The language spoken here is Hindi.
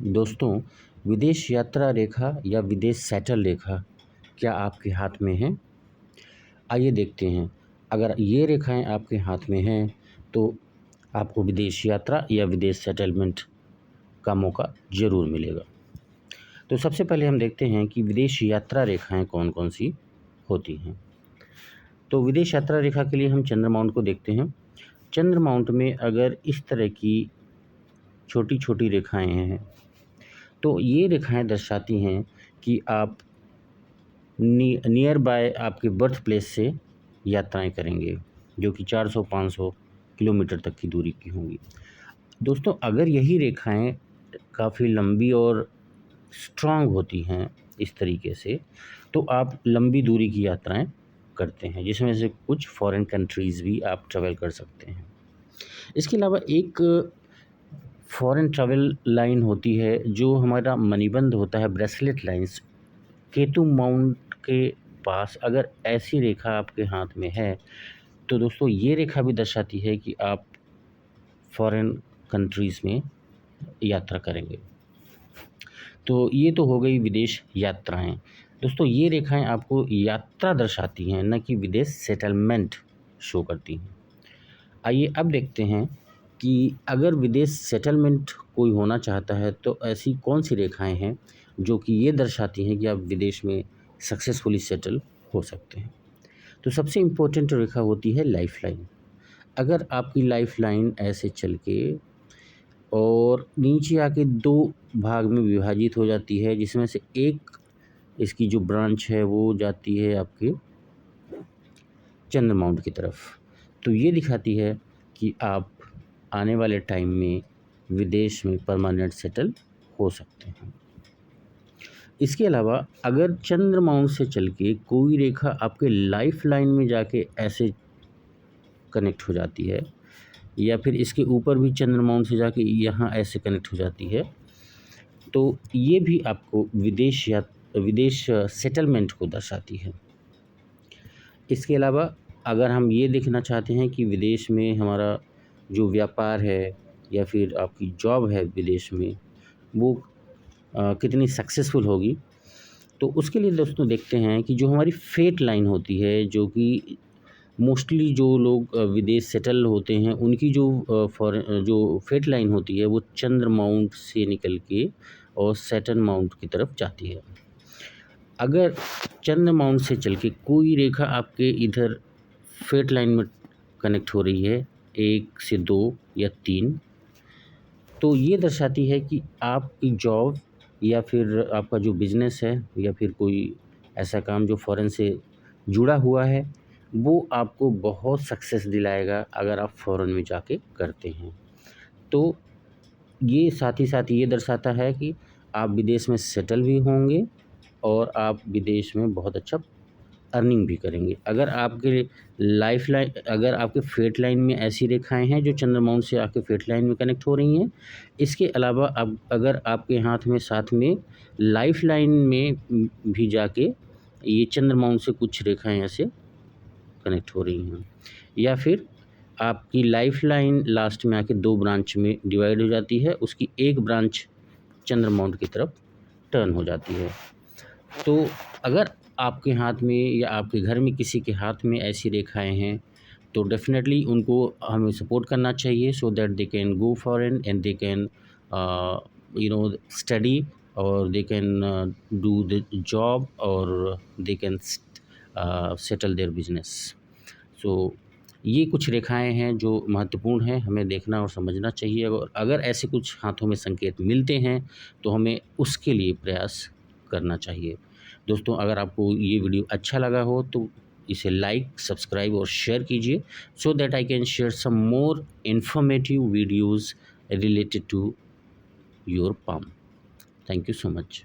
दोस्तों, विदेश यात्रा रेखा या विदेश सेटल रेखा क्या आपके हाथ में है? आइए देखते हैं। अगर ये रेखाएं आपके हाथ में हैं तो आपको विदेश यात्रा या विदेश सेटलमेंट का मौका ज़रूर मिलेगा। तो सबसे पहले हम देखते हैं कि विदेश यात्रा रेखाएं कौन-कौन सी होती हैं। तो विदेश यात्रा रेखा के लिए हम चंद्र माउंट को देखते हैं। चंद्र माउंट में अगर इस तरह की छोटी-छोटी रेखाएं हैं तो ये रेखाएं दर्शाती हैं कि आप नियर बाय आपके बर्थ प्लेस से यात्राएं करेंगे, जो कि 400-500 किलोमीटर तक की दूरी की होंगी। दोस्तों, अगर यही रेखाएं काफ़ी लंबी और स्ट्रांग होती हैं इस तरीके से, तो आप लंबी दूरी की यात्राएं करते हैं, जिसमें से कुछ फॉरेन कंट्रीज़ भी आप ट्रैवल कर सकते हैं। इसके अलावा एक फॉरेन ट्रैवल लाइन होती है जो हमारा मणिबंध होता है, ब्रेसलेट लाइन्स। केतु माउंट के पास अगर ऐसी रेखा आपके हाथ में है तो दोस्तों ये रेखा भी दर्शाती है कि आप फॉरेन कंट्रीज़ में यात्रा करेंगे। तो ये तो हो गई विदेश यात्राएं। दोस्तों, ये रेखाएं आपको यात्रा दर्शाती हैं, न कि विदेश सेटलमेंट शो करती हैं। आइए अब देखते हैं कि अगर विदेश सेटलमेंट कोई होना चाहता है तो ऐसी कौन सी रेखाएं हैं जो कि ये दर्शाती हैं कि आप विदेश में सक्सेसफुली सेटल हो सकते हैं। तो सबसे इम्पोर्टेंट रेखा होती है लाइफ लाइन। अगर आपकी लाइफ लाइन ऐसे चल के और नीचे आके दो भाग में विभाजित हो जाती है, जिसमें से एक इसकी जो ब्रांच है वो जाती है आपके चंद्र माउंट की तरफ, तो ये दिखाती है कि आप आने वाले टाइम में विदेश में परमानेंट सेटल हो सकते हैं। इसके अलावा अगर चंद्र माउंट से चल के कोई रेखा आपके लाइफ लाइन में जाके ऐसे कनेक्ट हो जाती है, या फिर इसके ऊपर भी चंद्र माउंट से जाके यहाँ ऐसे कनेक्ट हो जाती है, तो ये भी आपको विदेश सेटलमेंट को दर्शाती है। इसके अलावा अगर हम ये देखना चाहते हैं कि विदेश में हमारा जो व्यापार है या फिर आपकी जॉब है विदेश में, वो कितनी सक्सेसफुल होगी, तो उसके लिए दोस्तों देखते हैं कि जो हमारी फेट लाइन होती है, जो कि मोस्टली जो लोग विदेश सेटल होते हैं उनकी जो फेट लाइन होती है वो चंद्र माउंट से निकल के और सैटर्न माउंट की तरफ जाती है। अगर चंद्र माउंट से चल के कोई रेखा आपके इधर फेट लाइन में कनेक्ट हो रही है, 1 से 2 या 3, तो ये दर्शाती है कि आपकी जॉब या फिर आपका जो बिज़नेस है या फिर कोई ऐसा काम जो फ़ॉरेन से जुड़ा हुआ है, वो आपको बहुत सक्सेस दिलाएगा अगर आप फ़ॉरेन में जाके करते हैं। तो ये साथ ही साथ ये दर्शाता है कि आप विदेश में सेटल भी होंगे और आप विदेश में बहुत अच्छा अर्निंग भी करेंगे। अगर आपके फेट लाइन में ऐसी रेखाएं हैं जो चंद्र माउंट से आपके फेट लाइन में कनेक्ट हो रही हैं, इसके अलावा अगर आपके हाथ में साथ में लाइफ लाइन में भी जाके ये चंद्र माउंट से कुछ रेखाएं ऐसे कनेक्ट हो रही हैं, या फिर आपकी लाइफ लाइन लास्ट में आके 2 ब्रांच में डिवाइड हो जाती है, उसकी एक ब्रांच चंद्र माउंट की तरफ टर्न हो जाती है। तो अगर आपके हाथ में या आपके घर में किसी के हाथ में ऐसी रेखाएं हैं तो डेफिनेटली उनको हमें सपोर्ट करना चाहिए, so that they can go foreign and they can study और they can do the job और they can settle their business. सो ये कुछ रेखाएं हैं जो महत्वपूर्ण हैं, हमें देखना और समझना चाहिए, और अगर ऐसे कुछ हाथों में संकेत मिलते हैं तो हमें उसके लिए प्रयास करना चाहिए। दोस्तों, अगर आपको ये वीडियो अच्छा लगा हो तो इसे लाइक, सब्सक्राइब और शेयर कीजिए, so that I can share some more informative videos related to your palm. Thank you so much.